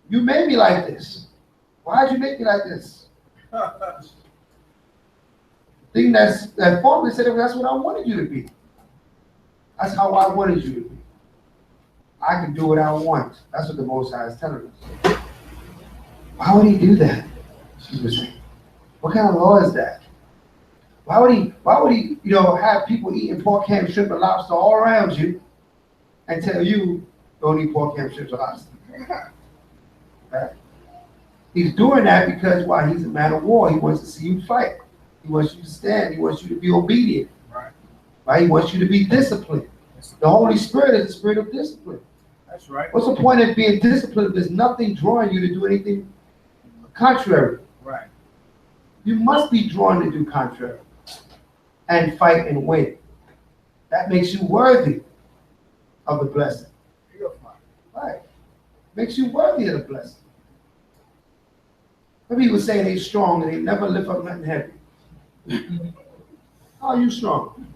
You made me like this. Why'd you make me like this? Thing that formed me said, that's what I wanted you to be. That's how I wanted you to be. I can do what I want. That's what the Most High is telling us. Why would he do that? She was saying, what kind of law is that? Why would he, have people eating pork, ham, shrimp, and lobster all around you and tell you don't eat pork, ham, shrimp, and lobster? Right? He's doing that because why? He's a man of war. He wants to see you fight. He wants you to stand. He wants you to be obedient. Right? He wants you to be disciplined. The Holy Spirit is the spirit of discipline. That's right. What's the point of being disciplined if there's nothing drawing you to do anything contrary? Right. You must be drawn to do contrary and fight and win. That makes you worthy of the blessing. Right. Makes you worthy of the blessing. Some people say they're strong and they never lift up nothing heavy. How are you strong?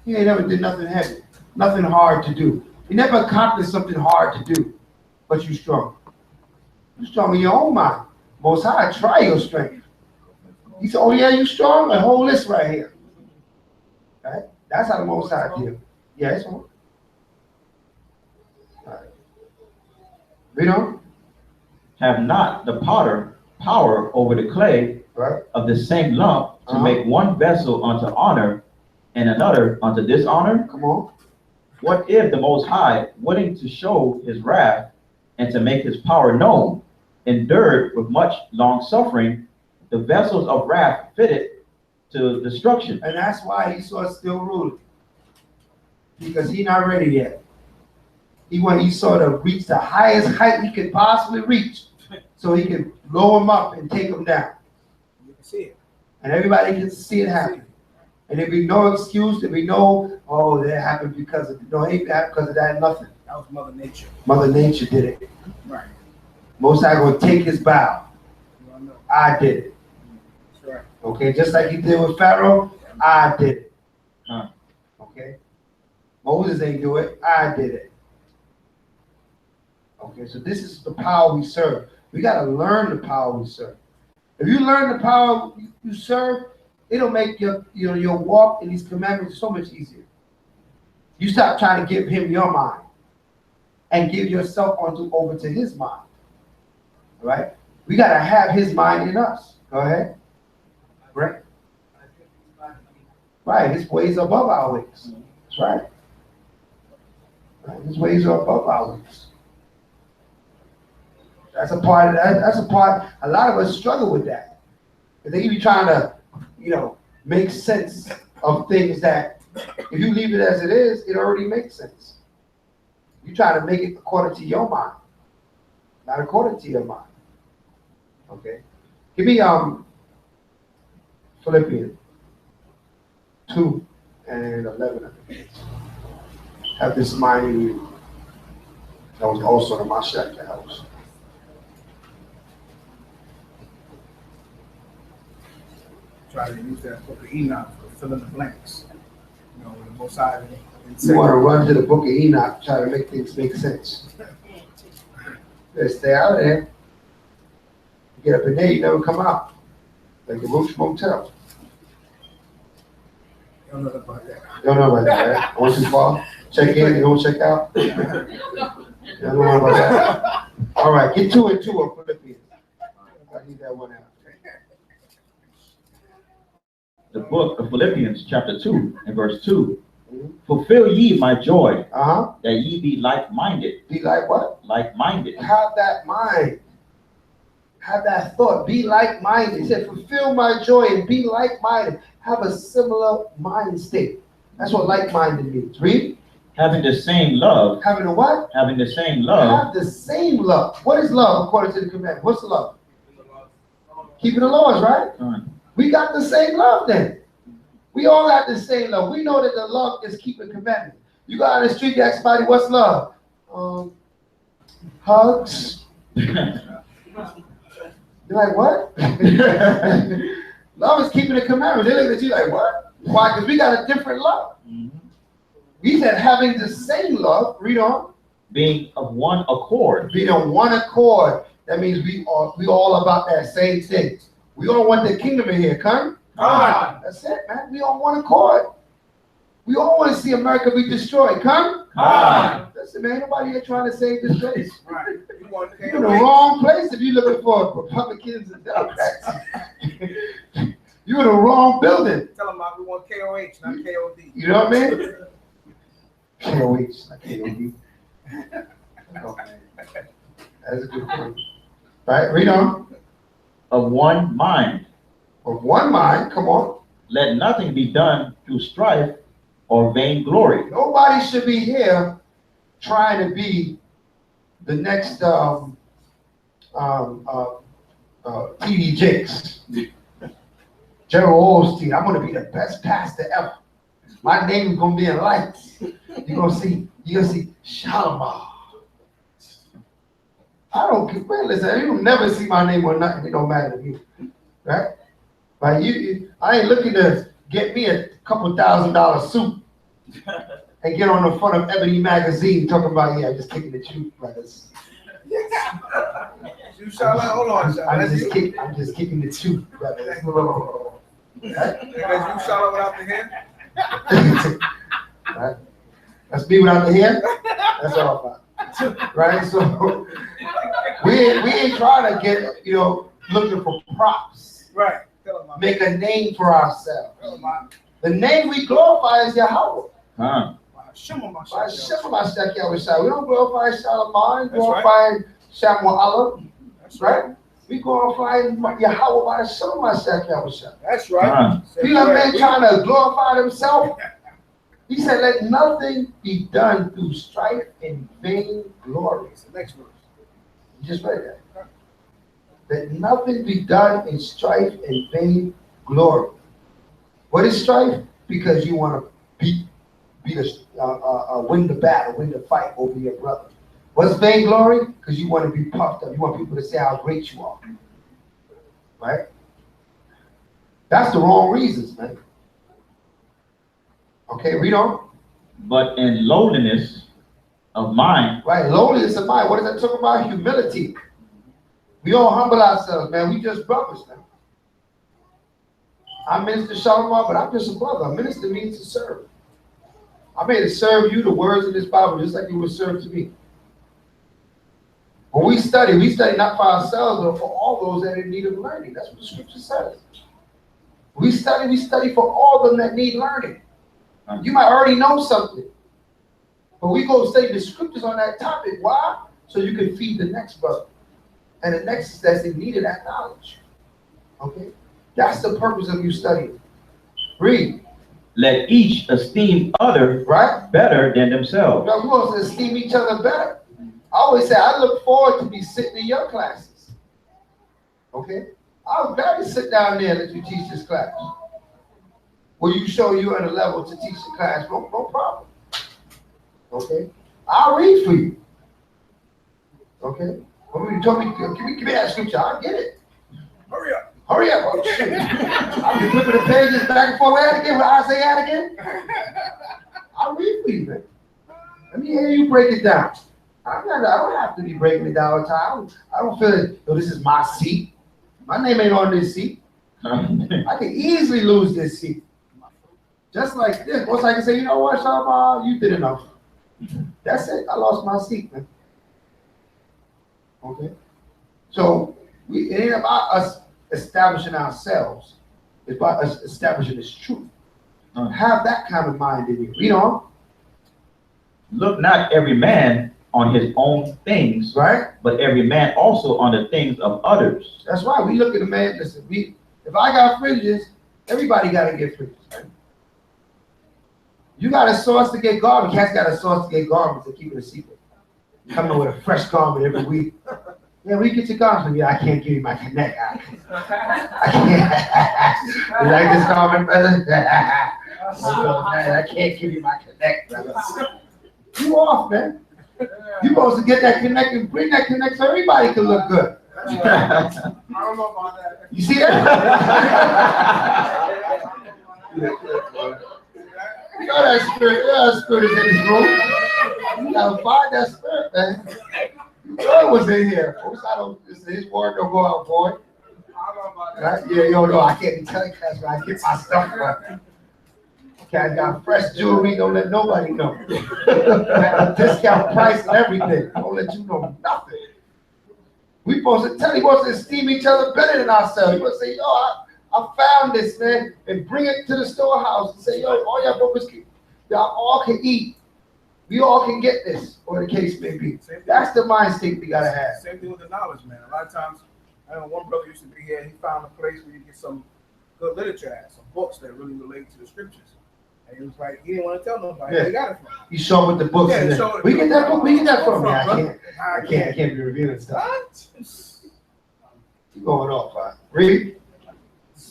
He ain't never did nothing heavy, nothing hard to do. You never accomplished something hard to do, but you're strong. You're strong in your own mind. Most High, try your strength. He said, oh yeah, you strong? A whole list right here. Right? That's how the Most High deal. Yeah, it's on. All right. Read on. Have not the potter power over the clay right. of the same lump to make one vessel unto honor and another unto dishonor? Come on. What if the Most High, willing to show his wrath and to make his power known, endured with much long suffering the vessels of wrath fitted to destruction? And that's why he saw still ruling. Because he's not ready yet. He saw to reach the highest height he could possibly reach so he could blow him up and take him down. You can see it. And everybody can see it happen. And there'd be no excuse, there'd be no, oh, that happened because of, no, it happened because of that, nothing. That was Mother Nature. Mother Nature did it. Right. Most High gonna take his bow. I did it. That's right. Okay, just like he did with Pharaoh, I did it. Okay? Moses ain't do it, I did it. Okay, so this is the power we serve. We gotta learn the power we serve. If you learn the power you serve, it'll make your walk in these commandments so much easier. You stop trying to give him your mind and give yourself over to his mind. All right? We got to have his mind in us. Go ahead. Right? Right. His ways are above our ways. That's right. Right. His ways are above our ways. That's a part of that. That's a part. A lot of us struggle with that. They be trying to, make sense of things that if you leave it as it is, it already makes sense. You try to make it according to your mind, not according to your mind. Okay. Give me Philippians 2 and 11. I think. Have this mind in you. That was also the Mashiach house. Try to use that book of Enoch for filling the blanks. The Most High. You want to run to the book of Enoch, try to make things make sense. Better stay out of there. You get up in there, you never come out. Like the Roach Motel. You don't know about that. You don't know about that, right? Once you fall, check in, you don't check out. You don't know about that. All right, get 2 and 2 of Philippians. I need that one out. The book of Philippians, chapter 2 and verse 2. Fulfill ye my joy, that ye be like-minded. Be like what? Like-minded. Have that mind. Have that thought. Be like-minded. He said, fulfill my joy and be like-minded. Have a similar mind state. That's what like-minded means. Read. Having the same love. Having a what? Having the same love. Have the same love. What is love according to the commandment? What's the love? Keeping the laws, right? We got the same love then. We all got the same love. We know that the love is keeping commandments. You go out on the street, you ask somebody, what's love? Hugs. You're like, what? Love is keeping the commandments. They look at you like, what? Why? Because we got a different love. We said having the same love, read on. being of one accord. Being on one accord. That means we all about that same thing. We all want the kingdom in here, come? That's it, man. We on one accord. We all want to see America be destroyed, come? Listen, man, nobody here trying to save this place. Right. You're in the wrong place if you're looking for Republicans and Democrats. You're in the wrong building. Tell them we want KOH, not KOD. You know what I mean? KOH, not KOD. Oh, man. That's a good point. Right, read on. Of one mind. Of one mind, come on. Let nothing be done through strife or vainglory. Nobody should be here trying to be the next T.D. Jakes, General Osteen. I'm going to be the best pastor ever. My name is going to be in lights. You're going to see Shalom. I don't care. Man, listen, you'll never see my name or nothing. It don't matter to you, right? But I ain't looking to get me a couple $1,000 suit and get on the front of Ebony magazine talking about, yeah, I'm just kicking the truth, brothers. Hold on, I'm just kicking the truth, brothers. You Charlotte without the hair? Right? That's me without the hair. That's all about. Right? So we ain't trying to get, looking for props. Right. Make a name for ourselves. The name we glorify is Yahweh. We don't glorify Shalimar, we glorify Shamu'Allah. That's right? We glorify Yahweh by Shalimar. That's right. See that man trying to glorify himself? He said, let nothing be done through strife and vain glory. Next verse. You just read that. Let nothing be done in strife and vain glory. What is strife? Because you want to win the battle, win the fight over your brother. What's vainglory? Because you want to be puffed up. You want people to say how great you are. Right? That's the wrong reasons, man. Okay, read on. But in lowliness of mind. Right, lowliness of mind. What does that talk about? Humility. We all humble ourselves, man. We just brothers now. I'm Minister Shalomar, but I'm just a brother. A minister means to serve. I'm here to serve you the words of this Bible, just like you would serve to me. When we study not for ourselves, but for all those that are in need of learning. That's what the scripture says. We study for all of them that need learning. You might already know something, but we go study the scriptures on that topic. Why? So you can feed the next brother. And the next is that's in need of that knowledge. Okay? That's the purpose of you studying. Read. Let each esteem other better than themselves. Now, we want to esteem each other better. I always say, I look forward to be sitting in your classes. Okay? I'm glad to sit down there and let you teach this class. Will you show you at a level to teach the class? No problem. Okay? I'll read for you. Okay? When you told me, give me that scripture, I'll get it. Hurry up. Hurry up. Oh, shit. I'll be flipping the pages back and forth. Where again? With Isaiah again? I'll read for you, man. Let me hear you break it down. I don't have to be breaking it down all the time. I don't feel that, this is my seat. My name ain't on this seat. I can easily lose this seat. Just like this. Once I can say, you know what, Shabbat, you did enough. That's it. I lost my seat, man. Okay? So, it ain't about us establishing ourselves. It's about us establishing this truth. Have that kind of mind in you. Read on. Look not every man on his own things, but every man also on the things of others. That's right. We look at the man. Listen, if I got fringes, everybody got to get fringes. Right? You got a source to get garment. Cats got a source to get garments and keep it a secret. Coming with a fresh garment every week. Yeah, where you get your garments? Yeah, I can't give you my connect. I can't. You like this garment, brother? I can't give you my connect, brother. You off, man. You supposed to get that connect and bring that connect so everybody can look good. I don't know about that. You see that? You know that spirit is in this room. You gotta find that spirit, man. You know it was in here. Folks, I don't, his word don't go out, boy. Right? Yeah, yo, no, I can't be telling class where I get my stuff from. Okay, I got fresh jewelry, don't let nobody know. At a discount price and everything. Don't let you know nothing. We supposed to tell, he wants to esteem each other better than ourselves. He wants to say, yo, I found this, man, and bring it to the storehouse and say, yo, all y'all brothers, y'all all can eat. We all can get this, or the case may be. That's the mind state we gotta have. Same thing with the knowledge, man. A lot of times, I know one brother used to be here, he found a place where you get some good literature at, some books that really relate to the scriptures. And he was like, he didn't want to tell nobody where he got it from. You show with the books. Yeah, and we get that book, we get that from. I can't be reviewing stuff. What? You going off, right? Read.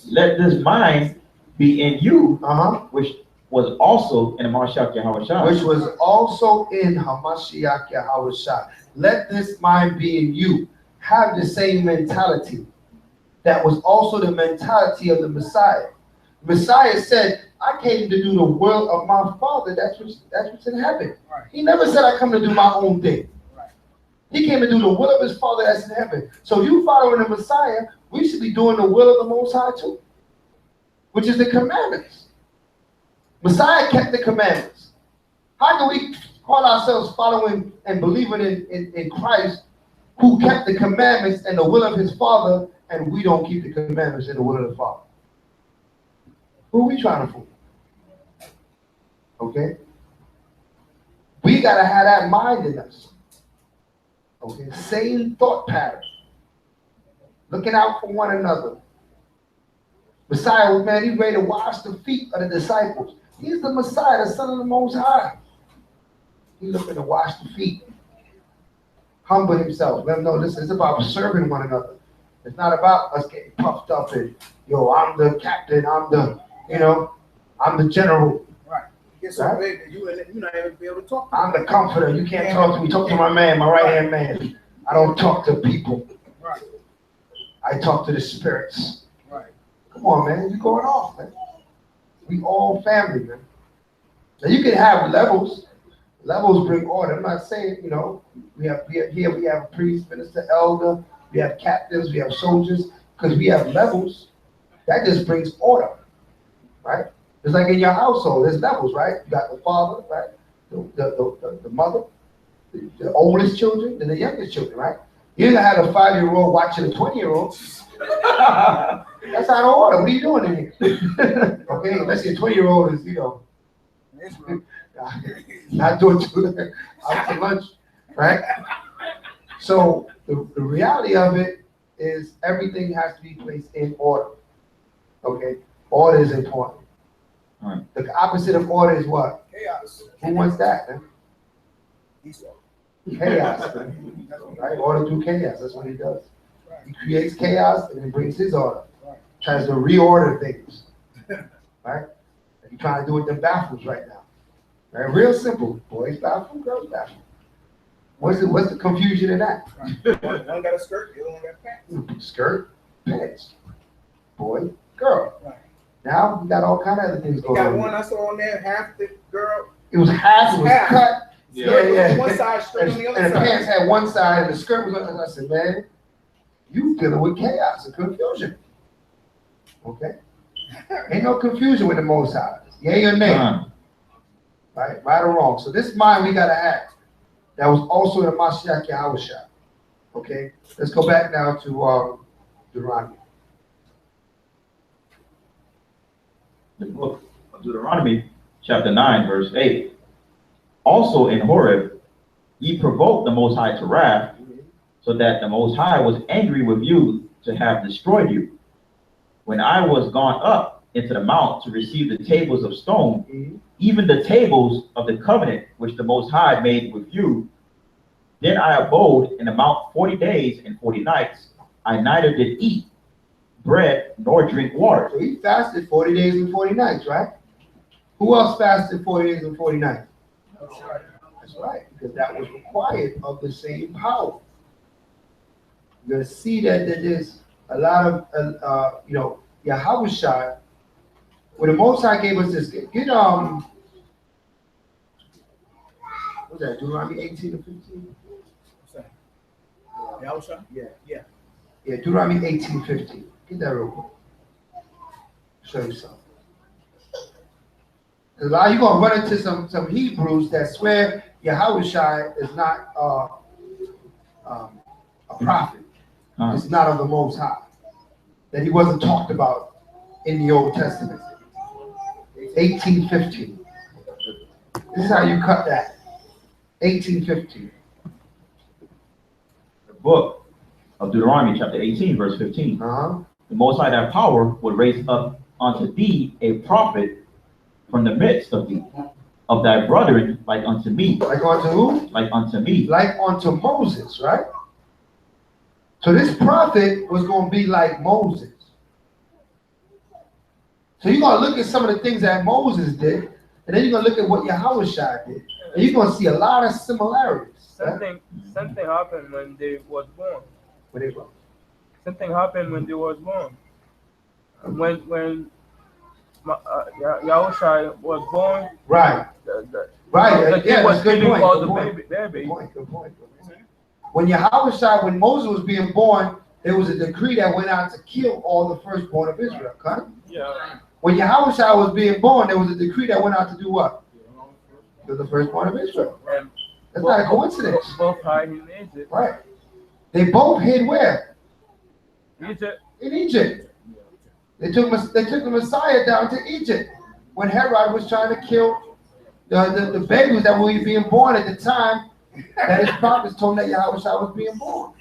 Let this mind be in you, Which was also in the Hamashiach Yahawashi. Which was also in Hamashiach Yahawashi. Let this mind be in you. Have the same mentality. That was also the mentality of the Messiah. Messiah said, I came to do the will of my Father. That's what's in heaven. Right. He never said I come to do my own thing. Right. He came to do the will of his Father that's in heaven. So you following the Messiah, we should be doing the will of the Most High too, which is the commandments. Messiah kept the commandments. How can we call ourselves following and believing in Christ, who kept the commandments and the will of his Father, and we don't keep the commandments and the will of the Father? Who are we trying to fool? Okay? We got to have that mind in us. Okay? Same thought pattern. Looking out for one another. Messiah, man, he's ready to wash the feet of the disciples. He's the Messiah, the Son of the Most High. He's looking to wash the feet. Humble himself. Let him know this is about serving one another. It's not about us getting puffed up and, yo, I'm the captain, I'm the, I'm the general. Right. Get so big that you're not even be able to talk to I'm the comforter. You can't talk to me. Talk to my man, my right-hand man. I don't talk to people. Right. I talk to the spirits. Right. Come on, man. You're going off, man. We all family, man. Now, you can have levels. Levels bring order. I'm not saying, we have a priest, minister, elder, we have captains, we have soldiers, because we have levels. That just brings order, right? It's like in your household, there's levels, right? You got the father, right? The mother, the oldest children, and the youngest children, right? You're gonna have a 5-year-old watching a 20-year-old. That's out of order. What are you doing in here? Okay, unless your 20-year-old is, not doing too out to lunch, right? So the reality of it is everything has to be placed in order. Okay, order is important. Right. The opposite of order is what? Chaos. Who wants that, man? Esau. Chaos, man. Right? Order through chaos. That's what he does. He creates chaos and then brings his order. Tries to reorder things. Right? And he's trying to do it in the bathrooms right now. Right? Real simple. Boys bathroom, girls bathroom. What's the confusion in that? One got a skirt, the other one got pants. Skirt, pants. Boy, girl. Right. Now we got all kind of other things going on. You got one I saw on there, half the girl. It was half, it was half. cut. Yeah. One side straight on the other and side. the pants had one side and the skirt was on the other. I said, man, you dealing with chaos and confusion. Okay? Ain't no confusion with the Most High. Yay or nay. Right or wrong. So this mind we gotta have. That was also in Hamashiach Yahawashi. Okay? Let's go back now to Deuteronomy. The book of Deuteronomy, chapter 9, verse 8. Also in Horeb, ye provoked the Most High to wrath, so that the Most High was angry with you to have destroyed you. When I was gone up into the mount to receive the tables of stone, even the tables of the covenant which the Most High made with you, then I abode in the mount 40 days and 40 nights. I neither did eat bread nor drink water. So he fasted 40 days and 40 nights, right? Who else fasted 40 days and 40 nights? That's right, because that was required of the same power. You're going to see that there's a lot of, Yahawashi, when the Most High gave us this, What's that, Deuteronomy 18 and 15? What's that? Yahusha? Yeah. Yeah. Yeah, Deuteronomy 18, 15. Get that real quick. Show you something. A lot you're gonna run into some Hebrews that swear Yahushua is not a prophet. It's not of the Most High. That he wasn't talked about in the Old Testament. 18:15. This is how you cut that. 18:15. The book of Deuteronomy, chapter 18, verse 15. Uh-huh. The Most High thy power will raise up unto thee a prophet from the midst of thee, of thy brethren, like unto me. Like unto who? Like unto me. Like unto Moses, right? So this prophet was going to be like Moses. So you're going to look at some of the things that Moses did, and then you're going to look at what Yahushua did. And you're going to see a lot of similarities. Something happened when they was born. When they were. Something happened when they was born. When Yahushua was born, right. The king was killing all the babies. Good point. When Moses was being born, there was a decree that went out to kill all the firstborn of Israel. Okay? Yeah. When Yahushua was being born, there was a decree that went out to do what? Kill the firstborn of Israel. That's not a coincidence. Both hid in Egypt. Right. They both hid where? Egypt. In Egypt. They took the Messiah down to Egypt when Herod was trying to kill the babies that were being born at the time that his prophets told him that Yahushua was being born.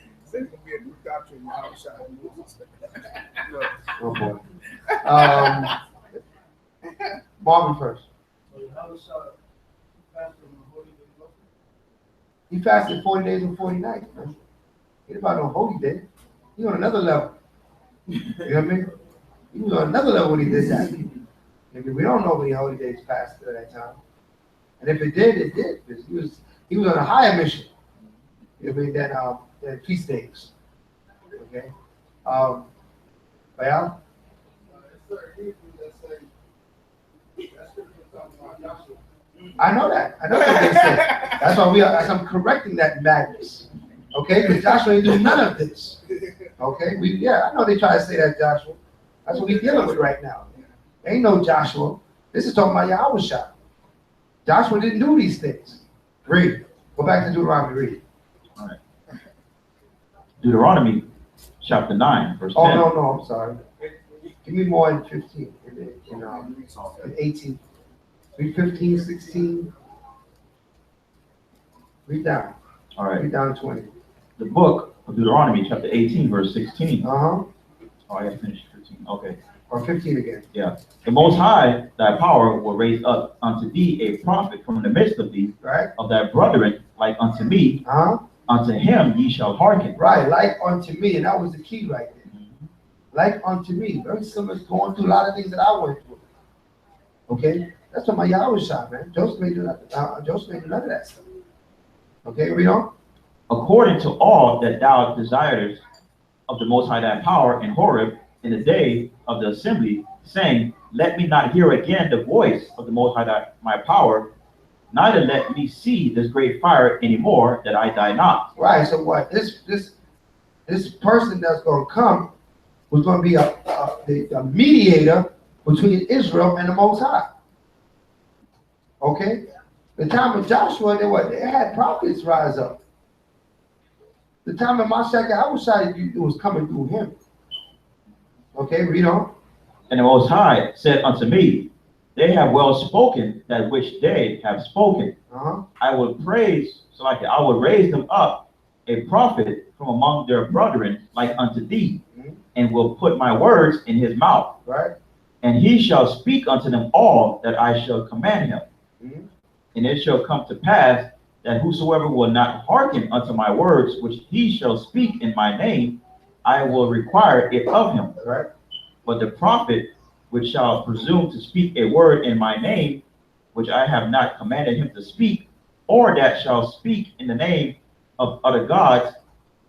Oh boy. Marvin first. He fasted 40 days and 40 nights, man. He ain't about no holy day. He on another level. You know what I mean? He was on another level when he did that. I mean, we don't know when the holy days fasted at that time. And if it did, it did. Because he was on a higher mission. You know what I mean? Than feast days. Okay? Well? I know that. I know what they said. That's why I'm correcting that madness. Okay? Because Joshua ain't doing none of this. Okay? I know they try to say that, Joshua. That's what we're dealing with right now. Ain't no Joshua. This is talking about Yahushua. Joshua didn't do these things. Read. Go back to Deuteronomy. Read. All right. Deuteronomy chapter 9, verse 10. Oh, no, I'm sorry. Give me more in 15, in 18. Read 15, 16. Read down. All right. Read down 20. The book of Deuteronomy chapter 18, verse 16. Uh-huh. Oh, I got finished 15. Okay. Or 15 again. Yeah. The Most High, thy power, will raise up unto thee a prophet from the midst of thee, right, of thy brethren, like unto me. Uh-huh. Unto him ye shall hearken. Right, like unto me. And that was the key right there. Mm-hmm. Like unto me. Very similar to going through a lot of things that I went through. Okay? That's what my Yahushua, man. Joseph made none of that stuff. Okay, read on. According to all that thou desirest of the Most High thy power in Horeb in the day of the assembly, saying, let me not hear again the voice of the Most High my power, neither let me see this great fire anymore, that I die not. Right. So what? This person that's going to come was going to be a mediator between Israel and the Most High. Okay. The time of Joshua, they had prophets rise up. The time of Mashiach Yahushua, it was coming through him. Okay, read on. And the Most High said unto me, they have well spoken that which they have spoken. Uh-huh. I will raise them up a prophet from among their brethren like unto thee, mm-hmm, and will put my words in his mouth. Right. And he shall speak unto them all that I shall command him. Mm-hmm. And it shall come to pass that whosoever will not hearken unto my words, which he shall speak in my name, I will require it of him. Right. But the prophet which shall presume to speak a word in my name, which I have not commanded him to speak, or that shall speak in the name of other gods,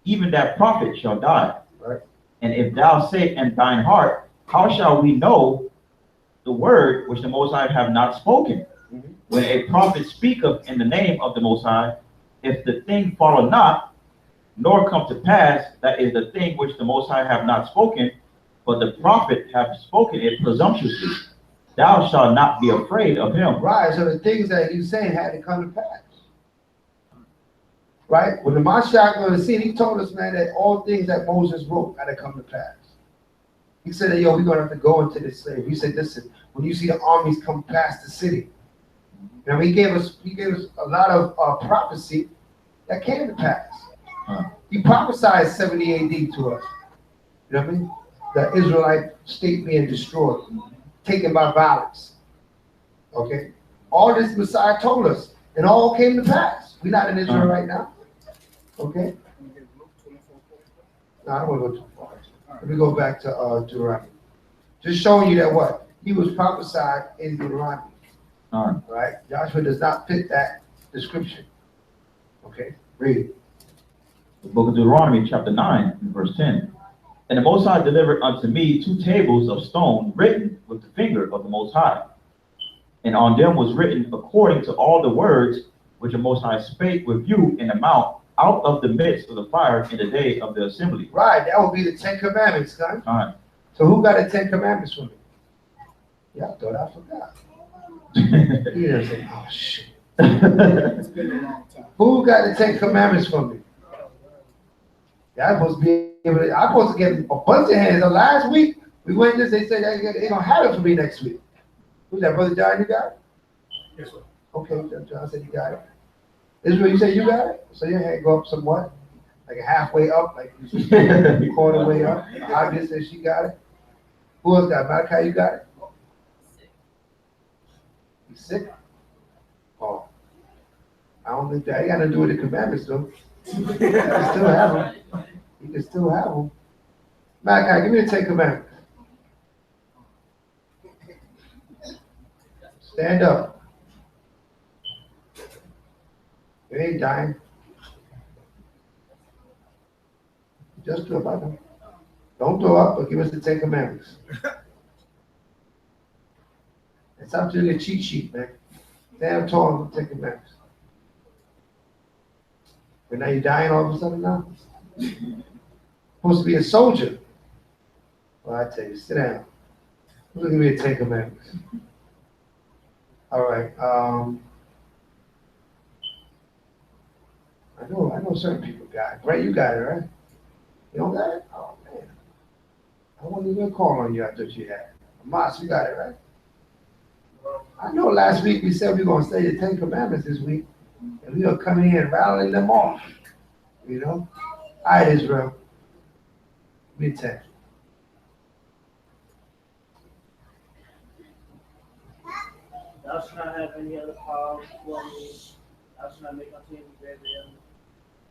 even that prophet shall die. Right. And if thou say in thine heart, how shall we know the word which the Most High have not spoken? Mm-hmm. when a prophet speaketh in the name of the Most High, if the thing follow not, nor come to pass, that is the thing which the Most High have not spoken, but the prophet have spoken it presumptuously, thou shalt not be afraid of him. Right, so the things that he's saying had to come to pass. Right? When the Mashiach on the scene, he told us, man, that all things that Moses wrote had to come to pass. He said that, yo, we're gonna have to go into this slavery. He said, listen, when you see the armies come past the city, you know, he gave us a lot of prophecy that came to pass. He prophesied 70 AD to us. You know what I mean? The Israelite state being destroyed, taken by violence. Okay? All this Messiah told us, and all came to pass. We're not in Israel right now. Okay? No, I don't want to go too far. Let me go back to Deuteronomy. Just showing you that what? He was prophesied in Deuteronomy. Right? Joshua does not fit that description. Okay? Read it. The book of Deuteronomy, chapter 9, verse 10. And the Most High delivered unto me 2 tables of stone written with the finger of the Most High. And on them was written according to all the words which the Most High spake with you in the mount out of the midst of the fire in the day of the assembly. Right, that would be the 10 Commandments, son. All right. So who got the 10 Commandments for me? Yeah, I thought I forgot. He didn't say, oh shit. It's been a long time. Who got the 10 Commandments for me? Yeah, I'm supposed to get a bunch of hands. Last week, we went this, they said they're gonna have it for me next week. Who's that, Brother John, you got it? Yes, sir. Okay, John said you got it. Israel, you said you got it? So your hand go up somewhat, like a halfway up, like you quarter way up. Obviously said she got it. Who else got it? Malachi, you got it? You sick? Oh. I don't think that got to do with the commandments, though. You can still have them. You can still have them. Malachi, give me the 10 Commandments. Stand up. You ain't dying. Just throw up. Don't throw up, but give us the 10 Commandments. It's up to the cheat sheet, man. Damn tall on the 10 Commandments. But now you're dying all of a sudden now? Supposed to be a soldier. Well, I tell you, sit down. Look at me at 10 Commandments. All right. I know certain people got it. Brett, you got it, right? You don't got it? Oh, man. I wasn't even call on you. I thought you had it. Mas, you got it, right? I know last week we said we're going to study the 10 Commandments this week. And we're going to come in here and rattling them off. You know? All right, Israel. Give me 10. Thou shalt not have any other power before me. Thou shalt not make unto any greater than.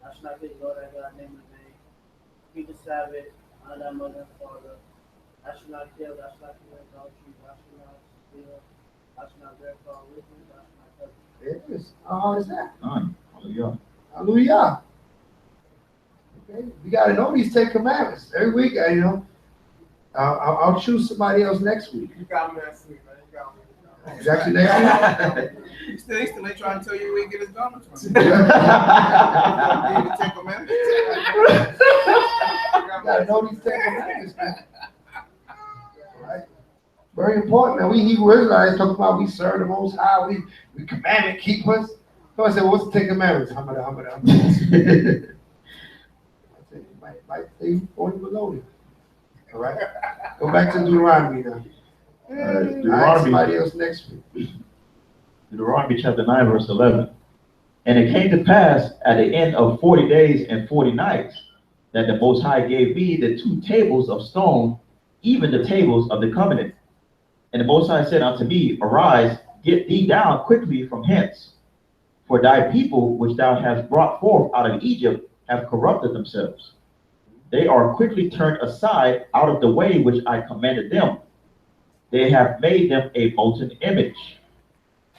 Thou shalt not take Lord thy God name in vain. Keep the Sabbath, honor thy mother and father. Thou shalt not kill, thou shalt not commit adultery, thou shalt not steal, thou shalt not bear false witness, thou shalt not covet. There it is. How hard is that? Hallelujah. Hallelujah. Okay. We got to know these 10 Commandments. Every week, you know, I'll choose somebody else next week. You got me next week, man. You got me. Is that you next week? He still ain't trying to tell you where he get his garments from. You got to know these 10 Commandments, man. Right? Very important. Now, we Hebrew Israelites talk about we serve the Most High, we commandment keepers. Someone said, well, what's the 10 Commandments? I said, might say 40 below it. All right? Go back to Deuteronomy now. Deuteronomy, Somebody else next week. Deuteronomy chapter 9, verse 11. And it came to pass at the end of 40 days and 40 nights that the Most High gave me the 2 tables of stone, even the tables of the covenant. And the Most High said unto me, Arise, get thee down quickly from hence. For thy people which thou hast brought forth out of Egypt have corrupted themselves. They are quickly turned aside out of the way which I commanded them. They have made them a molten image.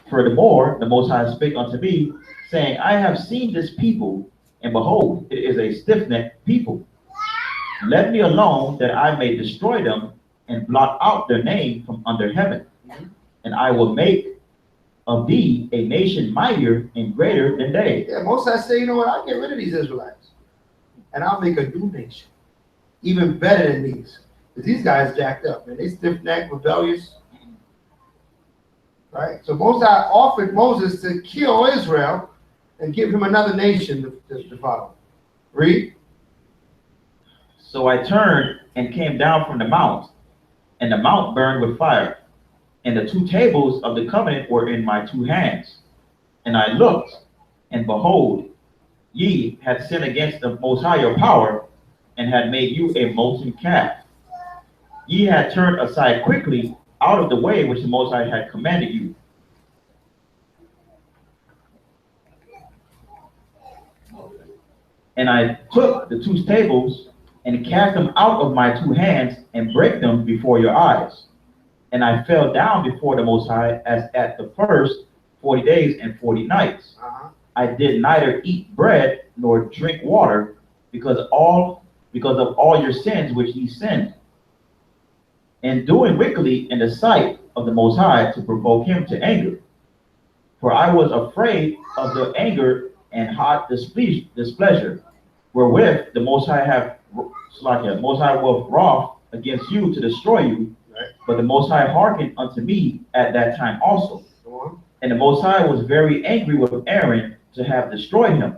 Furthermore, the Most High spake unto me, saying, I have seen this people, and behold, it is a stiff-necked people. Let me alone, that I may destroy them, and blot out their name from under heaven. And I will make of thee a nation mightier and greater than they. Yeah, Moses said, you know what, I'll get rid of these Israelites. And I'll make a new nation. Even better than these. Because these guys jacked up, man. They stiff-necked, rebellious. Right? So Moses offered Moses to kill Israel and give him another nation to follow. Read. So I turned and came down from the mount, and the mount burned with fire, and the two tables of the covenant were in my two hands. And I looked, and behold, ye had sinned against the Most High your power, and had made you a molten calf. Ye had turned aside quickly out of the way which the Most High had commanded you. And I took the two tables and cast them out of my two hands and brake them before your eyes. And I fell down before the Most High as at the first 40 days and 40 nights. I did neither eat bread nor drink water because of all your sins which ye sinned, and doing wickedly in the sight of the Most High to provoke him to anger. For I was afraid of the anger and hot displeasure, wherewith the Most High was wroth against you to destroy you. Right. But the Most High hearkened unto me at that time also. And the Most High was very angry with Aaron to have destroyed him.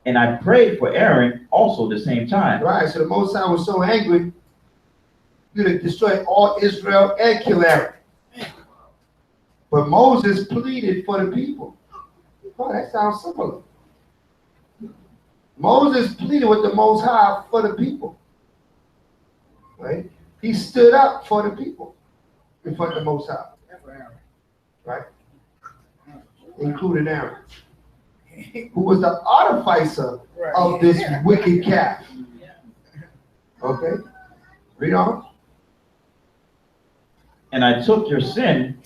And I prayed for Aaron also the same time. Right, so the Most High was so angry, he would destroy all Israel and kill Aaron. But Moses pleaded for the people. Oh, that sounds similar. Moses pleaded with the Most High for the people. Right? He stood up for the people in front of the Most High. Right? Including Aaron, who was the artificer of this wicked calf. Okay? Read on. And I took your sin,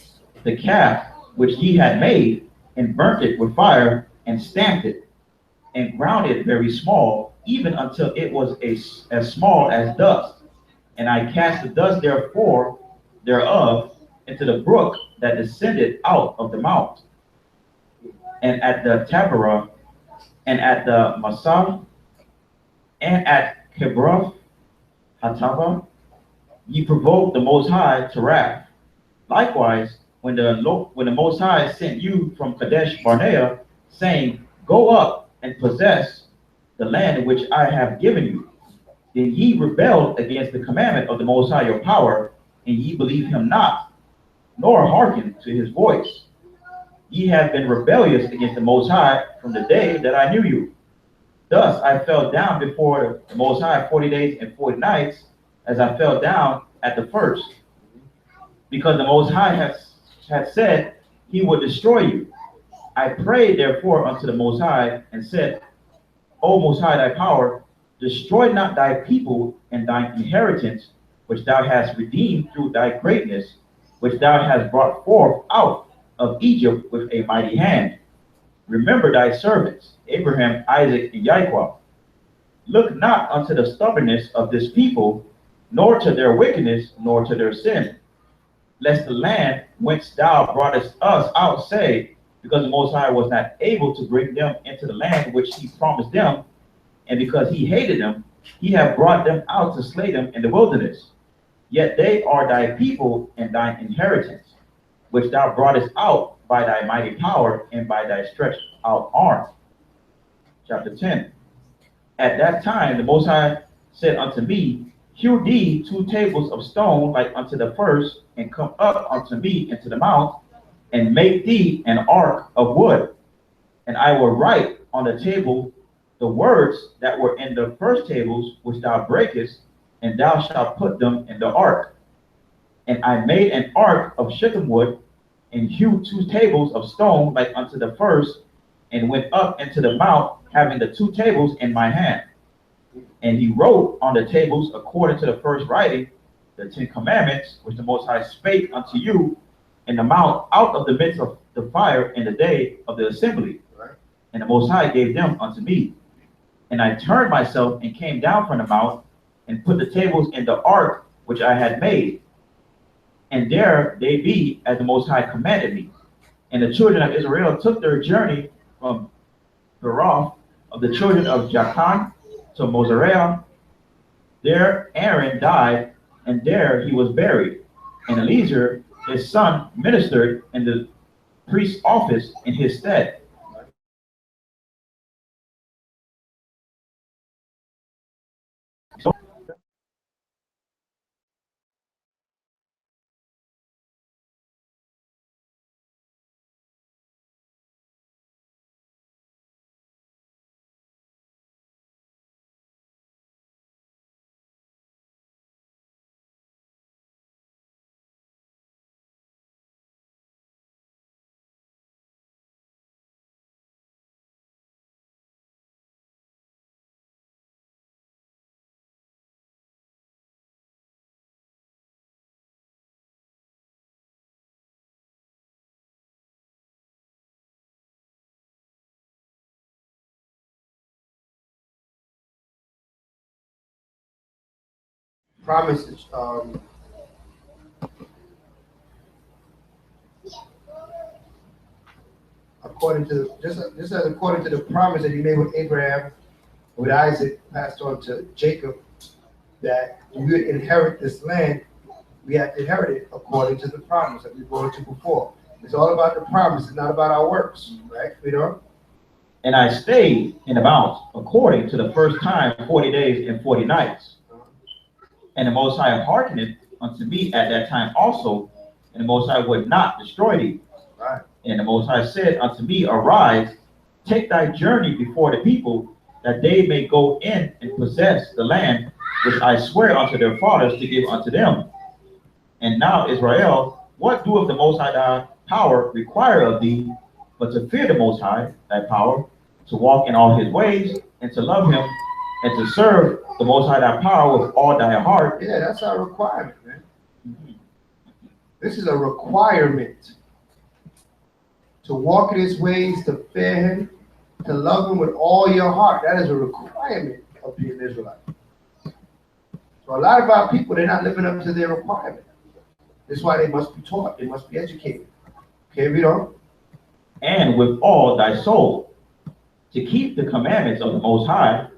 the calf which ye had made, and burnt it with fire, and stamped it, and ground it very small, even until it was as small as dust. And I cast the dust thereof into the brook that descended out of the mount. And at the Taberah, and at the Masah, and at Kibroth Hatava, ye provoked the Most High to wrath. Likewise, when the Most High sent you from Kadesh Barnea, saying, Go up and possess the land which I have given you, then ye rebelled against the commandment of the Most High your power, and ye believed him not, nor hearkened to his voice. Ye have been rebellious against the Most High from the day that I knew you. Thus I fell down before the Most High 40 days and 40 nights, as I fell down at the first, because the Most High had said he would destroy you. I prayed therefore unto the Most High, and said, O Most High, thy power, destroy not thy people and thine inheritance, which thou hast redeemed through thy greatness, which thou hast brought forth out of Egypt with a mighty hand. Remember thy servants, Abraham, Isaac, and Jacob. Look not unto the stubbornness of this people, nor to their wickedness, nor to their sin, lest the land whence thou broughtest us out say, because the Most High was not able to bring them into the land which he promised them, and because he hated them, he hath brought them out to slay them in the wilderness. Yet they are thy people and thine inheritance, which thou broughtest out by thy mighty power and by thy stretched out arm. Chapter 10. At that time the Most High said unto me, Hew thee 2 tables of stone like unto the first, and come up unto me into the mount, and make thee an ark of wood. And I will write on the table the words that were in the first tables which thou breakest, and thou shalt put them in the ark. And I made an ark of shittim wood, and hewed 2 tables of stone like unto the first, and went up into the mount, having the 2 tables in my hand. And he wrote on the tables, according to the first writing, the 10 commandments, which the Most High spake unto you in the mount out of the midst of the fire in the day of the assembly. Right. And the Most High gave them unto me. And I turned myself and came down from the mount, and put the tables in the ark which I had made. And there they be, as the Most High commanded me. And the children of Israel took their journey from Beroth of the children of Jachan to Mosera. There Aaron died, and there he was buried. And Eleazar, his son, ministered in the priest's office in his stead. Promises. According to just as according to the promise that he made with Abraham, with Isaac, passed on to Jacob, that we would inherit this land, we have to inherit it according to the promise that we've gone into before. It's all about the promise, it's not about our works, right? You know? And I stayed in the mount according to the first time 40 days and 40 nights. And the Most High hearkened unto me at that time also, and the Most High would not destroy thee. Right. And the Most High said unto me, Arise, take thy journey before the people, that they may go in and possess the land which I swear unto their fathers to give unto them. And now, Israel, what doeth the Most High thy power require of thee, but to fear the Most High thy power, to walk in all his ways, and to love him, and to serve the Most High thy power with all thy heart? Yeah, that's our requirement, man. This is a requirement. To walk in his ways, to fear him, to love him with all your heart. That is a requirement of being an Israelite. So a lot of our people, they're not living up to their requirement. That's why they must be taught. They must be educated. Okay, read on. And with all thy soul, to keep the commandments of the Most High,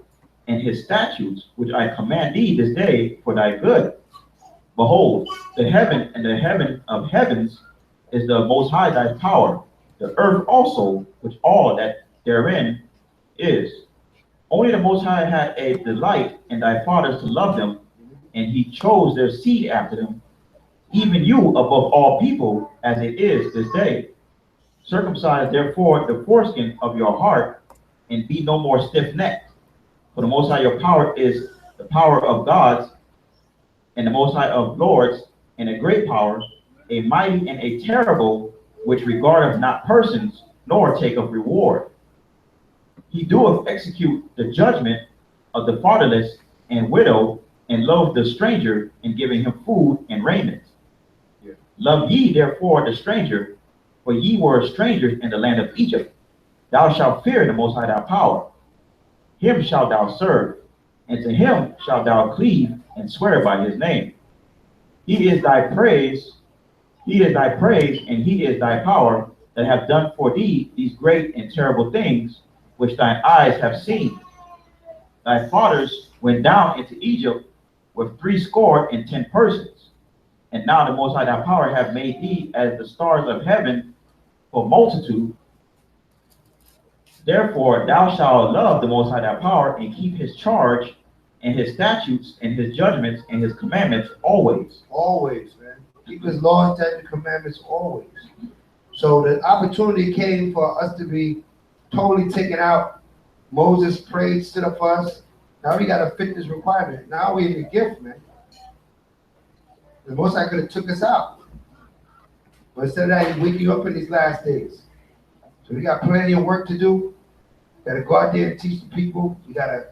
and his statutes, which I command thee this day for thy good. Behold, the heaven and the heaven of heavens is the Most High thy power, the earth also, which all that therein is. Only the Most High had a delight in thy fathers to love them, and he chose their seed after them, even you above all people, as it is this day. Circumcise therefore the foreskin of your heart, and be no more stiff-necked. For the Most High your power is the power of gods, and the Most High of lords, and a great power, a mighty and a terrible, which regardeth not persons, nor taketh reward. He doeth execute the judgment of the fatherless and widow, and loveth the stranger, in giving him food and raiment. Yeah. Love ye therefore the stranger, for ye were strangers in the land of Egypt. Thou shalt fear the Most High thy power. Him shalt thou serve, and to him shalt thou cleave, and swear by his name. He is thy praise, and he is thy power, that have done for thee these great and terrible things, which thine eyes have seen. Thy fathers went down into Egypt with 70 persons, and now the Most High thy power have made thee as the stars of heaven for multitude. Therefore thou shalt love the Most High thy power, and keep his charge, and his statutes, and his judgments, and his commandments always. Always, man. Keep his laws, statutes, commandments always. So the opportunity came for us to be totally taken out. Moses prayed, stood up for us. Now we got to fit this requirement. Now we need a gift, man. The Most High could have took us out. But instead of that, he wake you up in these last days. So we got plenty of work to do. Got to go out there and teach the people. We got to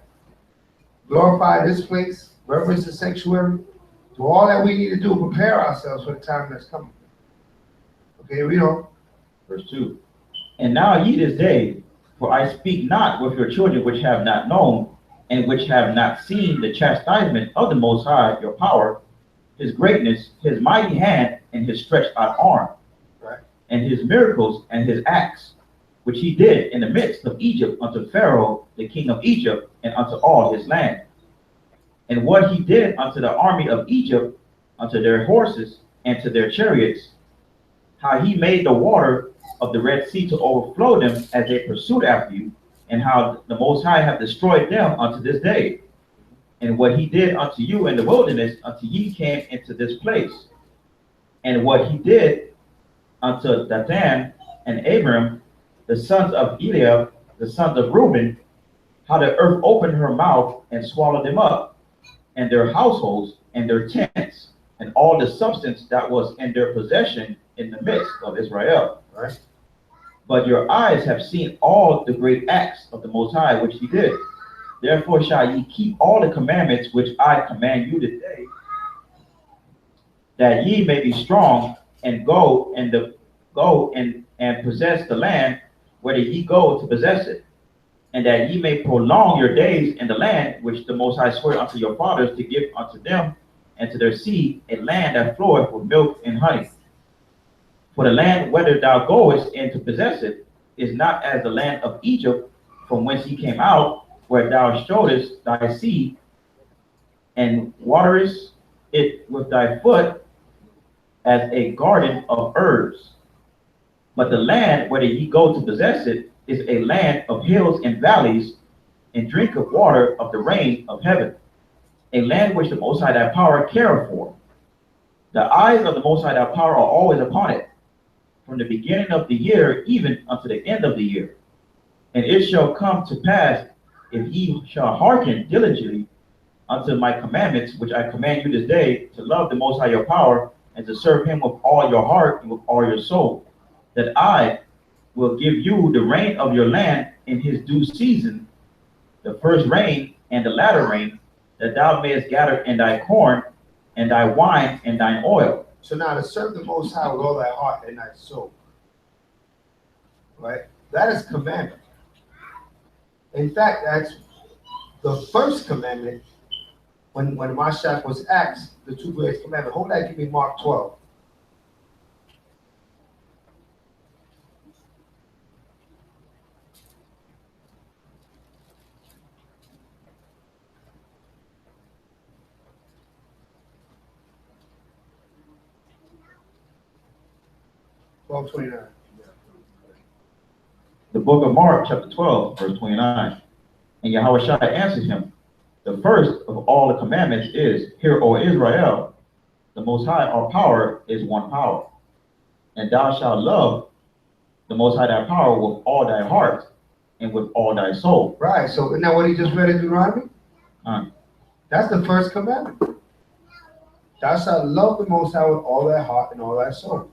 glorify this place, reverence the sanctuary. Do all that we need to do, prepare ourselves for the time that's coming. Okay, read on. Verse 2. And now ye this day, for I speak not with your children which have not known, and which have not seen the chastisement of the Most High, your power, his greatness, his mighty hand, and his stretched out arm. Right. and his miracles and his acts, which he did in the midst of Egypt unto Pharaoh, the king of Egypt, and unto all his land. And what he did unto the army of Egypt, unto their horses and to their chariots, how he made the water of the Red Sea to overflow them as they pursued after you, and how the Most High have destroyed them unto this day. And what he did unto you in the wilderness, until ye came into this place. And what he did unto Dathan and Abiram, the sons of Eliab, the sons of Reuben, how the earth opened her mouth and swallowed them up, and their households, and their tents, and all the substance that was in their possession in the midst of Israel. Right. But your eyes have seen all the great acts of the Most High, which he did. Therefore shall ye keep all the commandments which I command you today, that ye may be strong, and go and possess the land whether ye go to possess it, and that ye may prolong your days in the land which the Most High swore unto your fathers to give unto them and to their seed, a land that floweth with milk and honey. For the land whither thou goest in to possess it is not as the land of Egypt, from whence ye came out, where thou showest thy seed, and waterest it with thy foot, as a garden of herbs. But the land whither ye go to possess it is a land of hills and valleys, and drink of water of the rain of heaven, a land which the Most High thy power careth for. The eyes of the Most High thy power are always upon it, from the beginning of the year even unto the end of the year. And it shall come to pass, if ye shall hearken diligently unto my commandments, which I command you this day, to love the Most High your power, and to serve him with all your heart and with all your soul, that I will give you the rain of your land in his due season, the first rain and the latter rain, that thou mayest gather in thy corn and thy wine and thine oil. So now to serve the Most High with all thy heart and thy soul, right? That is commandment. In fact, that's the first commandment. When Mashiach was asked the two greatest commandments, hold that, give me Mark 12. The book of Mark, chapter 12, verse 29. And Yahushua answered him, the first of all the commandments is, Hear, O Israel, the Most High, our power is one power. And thou shalt love the Most High thy power with all thy heart and with all thy soul. Right, so isn't that what he just read in Deuteronomy? That's the first commandment. Thou shalt love the Most High with all thy heart and all thy soul.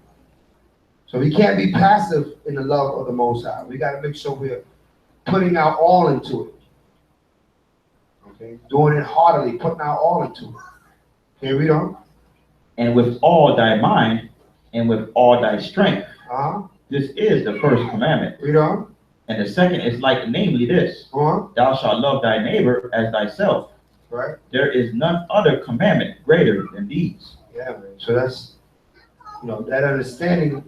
So we can't be passive in the love of the Most High. We got to make sure we're putting our all into it. Okay, doing it heartily, putting our all into it. Okay, read on. And with all thy mind and with all thy strength. This is the first commandment. Read on. And the second is like, namely this, thou shalt love thy neighbor as thyself. Right. There is none other commandment greater than these. Yeah, man. So that's, that understanding.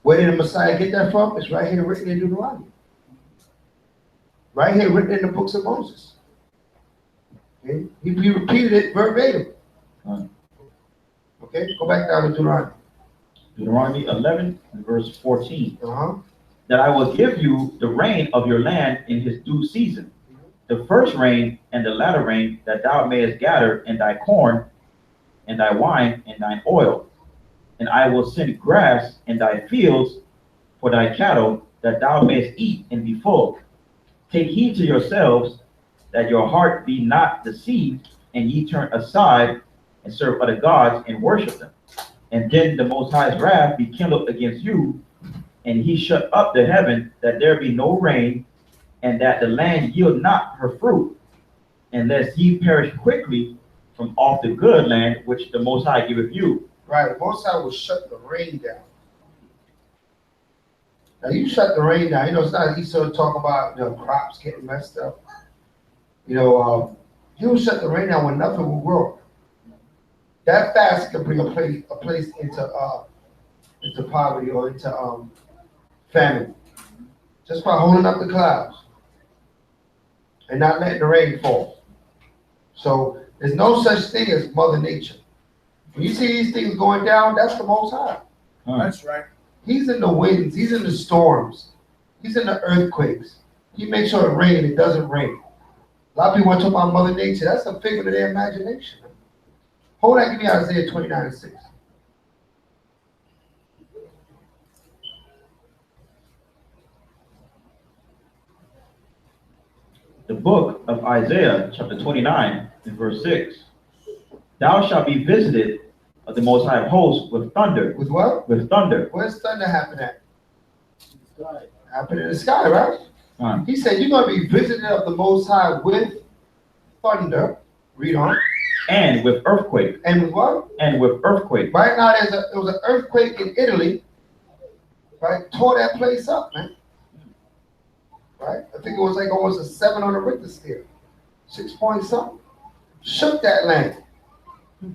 Where did the Messiah get that from? It's right here written in Deuteronomy. Right here written in the books of Moses. Okay? He repeated it verbatim. Okay, go back down to Deuteronomy. Deuteronomy 11 and verse 14. That I will give you the rain of your land in his due season, the first rain and the latter rain, that thou mayest gather in thy corn and thy wine and thine oil. And I will send grass in thy fields for thy cattle, that thou mayest eat and be full. Take heed to yourselves, that your heart be not deceived, and ye turn aside and serve other gods and worship them. And then the Most High's wrath be kindled against you, and he shut up the heaven, that there be no rain, and that the land yield not her fruit, unless ye perish quickly from off the good land which the Most High giveth you. Right, the Most High will shut the rain down. Now you shut the rain down. It's not, he's sort of talking about crops getting messed up. He'll shut the rain down when nothing will grow. That fast can bring a place into into poverty or into famine. Just by holding up the clouds and not letting the rain fall. So there's no such thing as Mother Nature. When you see these things going down, that's the Most High. That's right. He's in the winds. He's in the storms. He's in the earthquakes. He makes sure it rains. It doesn't rain. A lot of people want to talk about Mother Nature. That's a figment of their imagination. Hold on, give me Isaiah 29:6. The book of Isaiah, chapter 29, and verse 6. Thou shalt be visited of the Most High of hosts with thunder. With what? With thunder. Where's thunder happen at? Sky. Happen in the sky, right? He said you're going to be visited of the Most High with thunder. Read on. And with earthquake. And with what? And with earthquake. Right now, there was an earthquake in Italy. Right? Tore that place up, man. Right? I think it was like almost a 7 on the Richter scale. 6 point something. Shook that land.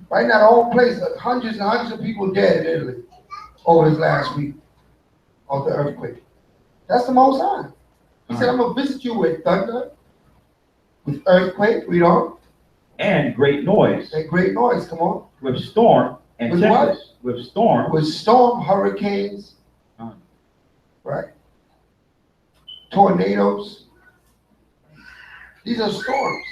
Right now, the whole place, hundreds and hundreds of people dead in Italy over this last week of the earthquake. That's the Most High. He said, I'm going to visit you with thunder, with earthquake, read on. And great noise. And great noise, come on. With storm and with tempest. What? With storm. With storm, hurricanes. Right? Tornadoes. These are storms.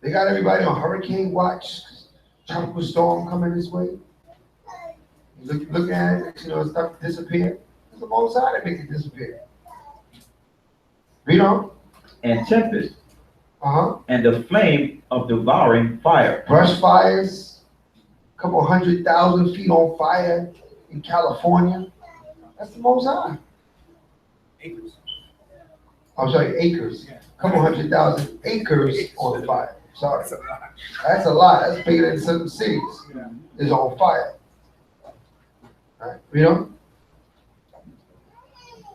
They got everybody on hurricane watch. Tropical storm coming this way. Look at it, you know, stuff disappear. It's the Most High that makes it disappear. Read on. And tempest. And the flame of devouring fire. Brush fires, a couple 100,000 feet on fire in California. That's the Most High. Acres. I'm sorry, acres. Yeah. A couple 100,000 acres on fire. Sorry. That's a lot. That's a lot. That's bigger than some cities. Yeah. Is on fire. All right, read on.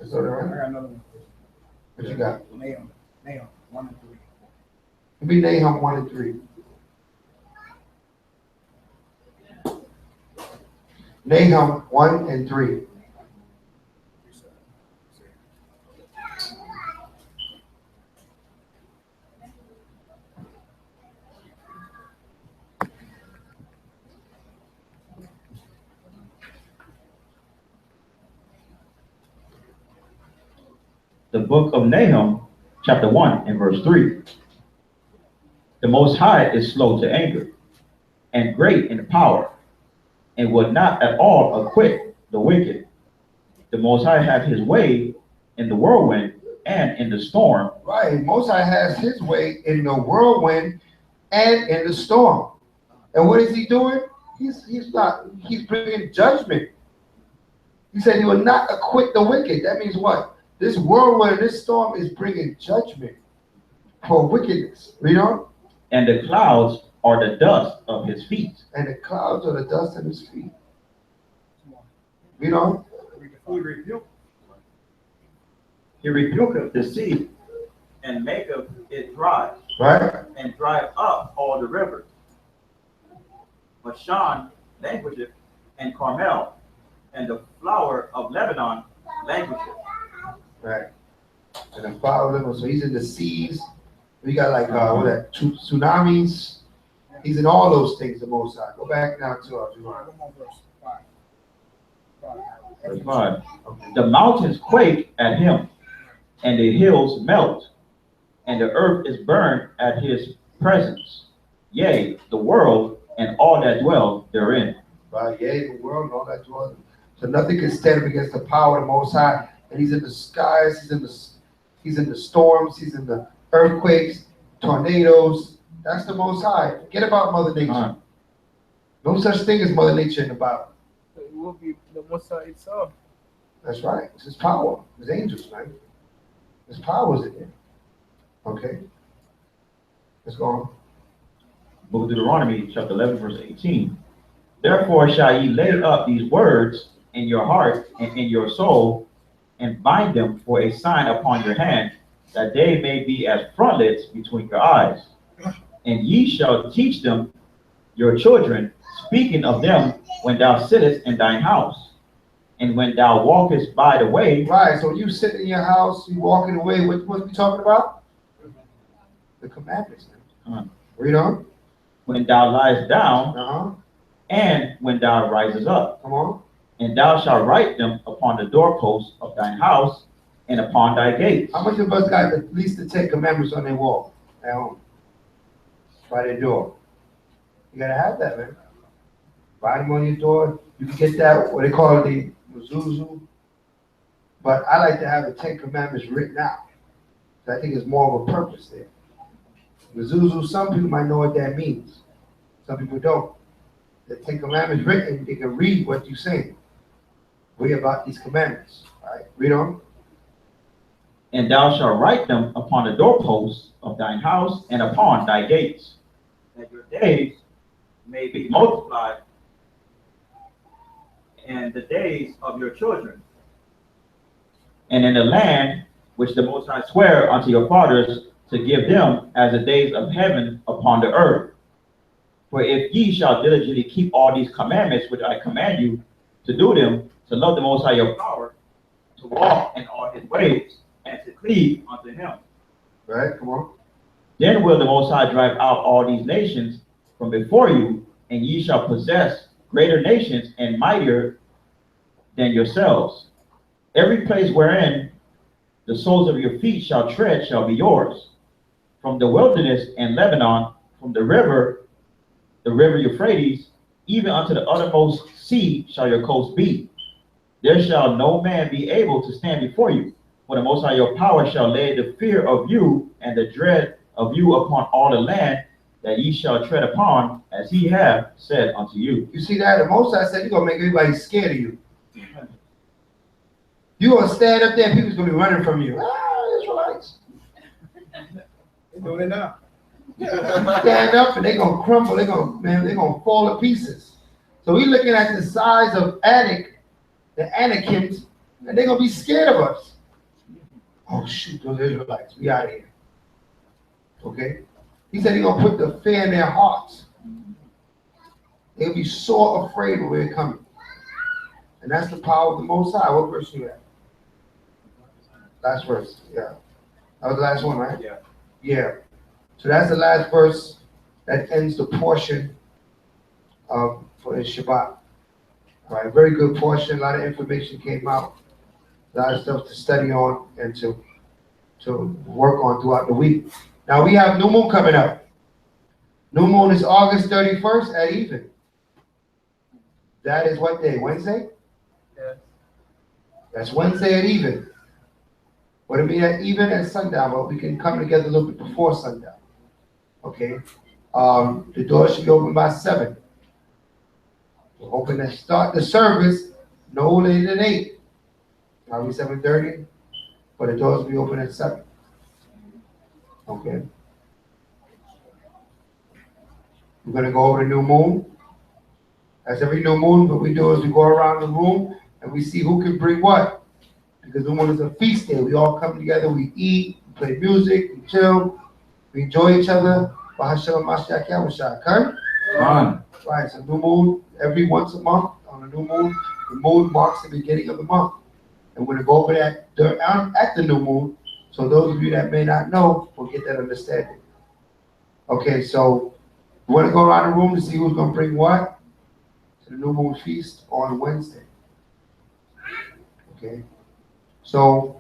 Is that all I right? got another one. What you got? Nahum 1 and 3. It'll be Nahum 1 and 3. Nahum 1 and 3. The book of Nahum, chapter 1 and verse 3. The Most High is slow to anger and great in power, and will not at all acquit the wicked. The Most High hath his way in the whirlwind and in the storm. Right. Most High has his way in the whirlwind and in the storm. And what is he doing? He's bringing judgment. He said he will not acquit the wicked. That means what? This whirlwind, this storm is bringing judgment for wickedness. You know? And the clouds are the dust of his feet. And the clouds are the dust of his feet. You know? He rebuketh the sea and maketh it dry. Right? And drive up all the rivers. Bashan languisheth, and Carmel, and the flower of Lebanon languisheth. Right. And the flower of, so he's in the seas. We got like tsunamis. He's in all those things, the Most High. Go back now to Deuteronomy. Verse 5. The mountains quake at him, and the hills melt, and the earth is burned at his presence. Yea, the world and all that dwell therein. Right, yea, the world and all that dwell. So nothing can stand up against the power of the Most High. And he's in the skies, he's in the storms, he's in the earthquakes, tornadoes. That's the Most High. Forget about Mother Nature. No such thing as Mother Nature in the Bible. It will be the Most High itself. That's right. It's his power. His angels, man. His power is in there. Okay. Let's go on. Book of Deuteronomy, chapter 11, verse 18. Therefore shall ye lay up these words in your heart and in your soul, and bind them for a sign upon your hand, that they may be as frontlets between your eyes. And ye shall teach them your children, speaking of them when thou sittest in thine house, and when thou walkest by the way. Right, so you sit in your house, you walking away, what we talking about? The commandments. Read on. When thou liest down, Uh-huh. and when thou risest up. Come on. And thou shalt write them upon the doorposts of thine house and upon thy gates. How much of us got at least the 10 commandments on their wall at home? By their door. You gotta have that, man. Write them on your door. You can get that, what they call it, the mezuzah. But I like to have the 10 commandments written out. I think it's more of a purpose there. Mezuzah, some people might know what that means. Some people don't. The 10 commandments written, they can read what you're saying. Read about these commandments. All right, read on. And thou shalt write them upon the doorposts of thine house and upon thy gates, that your days may be multiplied, and the days of your children. And in the land which the Most High sware unto your fathers to give them as the days of heaven upon the earth. For if ye shall diligently keep all these commandments which I command you to do them, to love the Most High your power, to walk in all his ways, and to cleave unto him. Right, come on. Then will the Most High drive out all these nations from before you, and ye shall possess greater nations and mightier than yourselves. Every place wherein the soles of your feet shall tread shall be yours. From the wilderness and Lebanon, from the river Euphrates, even unto the uttermost sea shall your coast be. There shall no man be able to stand before you, for the Most High your power shall lay the fear of you and the dread of you upon all the land that ye shall tread upon, as he hath said unto you. You see that? The Most High said, you're going to make everybody scared of you. You're going to stand up there and people's going to be running from you. Ah, Israelites. They're doing it now. Stand up and they're going to crumble. They're going to fall to pieces. So we're looking at the size of Anak, the Anakims, and they're going to be scared of us. Oh, shoot, those Israelites. We out of here. Okay? He said he's going to put the fear in their hearts. They'll be so afraid when we're coming. And that's the power of the Most High. What verse you at? Last verse, yeah. That was the last one, right? Yeah. Yeah. So that's the last verse that ends the portion for the Shabbat. All right, very good portion. A lot of information came out. A lot of stuff to study on and to work on throughout the week. Now we have New Moon coming up. New Moon is August 31st at even. That is what day? Wednesday? Yes. That's Wednesday at even. What do you mean at even at sundown? Well, we can come together a little bit before sundown. Okay. The doors should be open by 7. We're hoping to start the service no later than 8. Probably 7:30. But the doors will be open at 7. Okay. We're going to go over the new moon. As every new moon, what we do is we go around the room and we see who can bring what. Because new moon is a feast day. We all come together, we eat, we play music, we chill, we enjoy each other. Right, so new moon, every once a month on a new moon, the moon marks the beginning of the month. And we're going to go over that at the new moon. So those of you that may not know will get that understanding. Okay, so we want to go around the room to see who's going to bring what to the new moon feast on Wednesday. Okay, so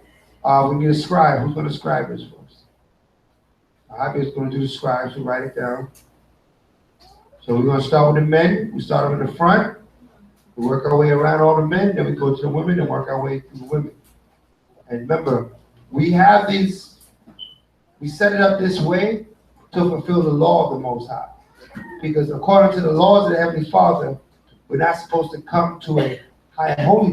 we need a scribe. Who's going to scribe this for us? Javier is going to do the scribes. We'll write it down. So we're going to start with the men. We start them in the front. We work our way around all the men. Then we go to the women and work our way through the women. And remember, we have these, we set it up this way to fulfill the law of the Most High. Because according to the laws of the Heavenly Father, we're not supposed to come to a high and holy